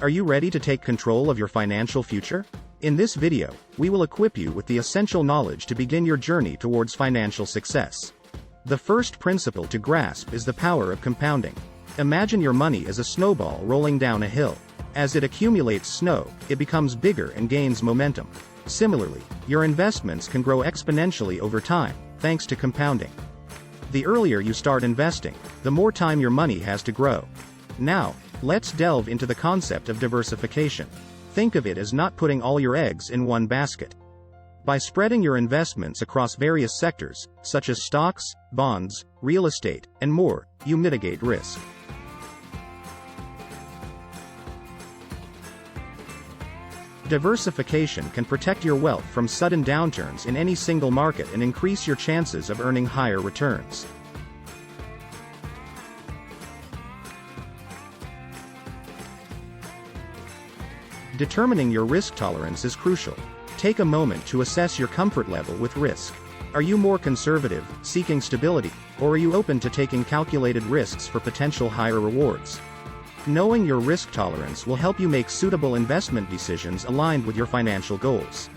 Are you ready to take control of your financial future? In this video, we will equip you with the essential knowledge to begin your journey towards financial success. The first principle to grasp is the power of compounding. Imagine your money as a snowball rolling down a hill. As it accumulates snow, it becomes bigger and gains momentum. Similarly, your investments can grow exponentially over time, thanks to compounding. The earlier you start investing, the more time your money has to grow. Now, let's delve into the concept of diversification. Think of it as not putting all your eggs in one basket. By spreading your investments across various sectors, such as stocks, bonds, real estate, and more, you mitigate risk. Diversification can protect your wealth from sudden downturns in any single market and increase your chances of earning higher returns. Determining your risk tolerance is crucial. Take a moment to assess your comfort level with risk. Are you more conservative, seeking stability, or are you open to taking calculated risks for potential higher rewards? Knowing your risk tolerance will help you make suitable investment decisions aligned with your financial goals.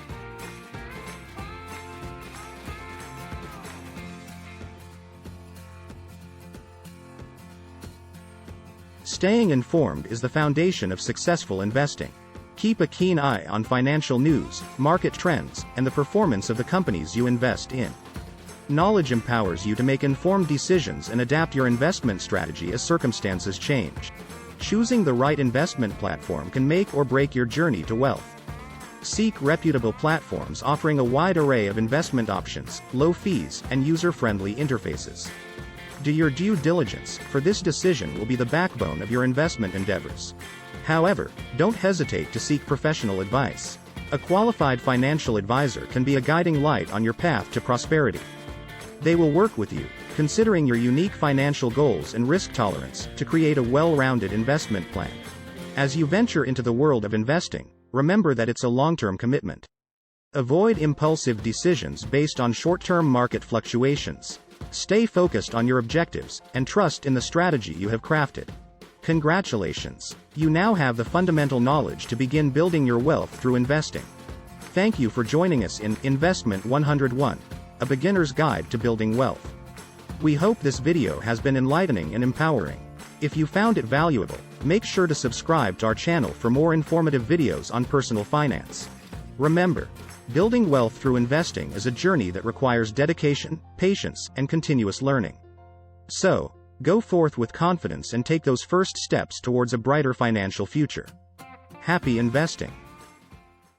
Staying informed is the foundation of successful investing. Keep a keen eye on financial news, market trends, and the performance of the companies you invest in. Knowledge empowers you to make informed decisions and adapt your investment strategy as circumstances change. Choosing the right investment platform can make or break your journey to wealth. Seek reputable platforms offering a wide array of investment options, low fees, and user-friendly interfaces. Do your due diligence, for this decision will be the backbone of your investment endeavors. However, don't hesitate to seek professional advice. A qualified financial advisor can be a guiding light on your path to prosperity. They will work with you, considering your unique financial goals and risk tolerance, to create a well-rounded investment plan. As you venture into the world of investing, remember that it's a long-term commitment. Avoid impulsive decisions based on short-term market fluctuations. Stay focused on your objectives, and trust in the strategy you have crafted. Congratulations! You now have the fundamental knowledge to begin building your wealth through investing. Thank you for joining us in Investment 101, a beginner's guide to building wealth. We hope this video has been enlightening and empowering. If you found it valuable, make sure to subscribe to our channel for more informative videos on personal finance. Remember, building wealth through investing is a journey that requires dedication, patience, and continuous learning. So, go forth with confidence and take those first steps towards a brighter financial future. Happy investing!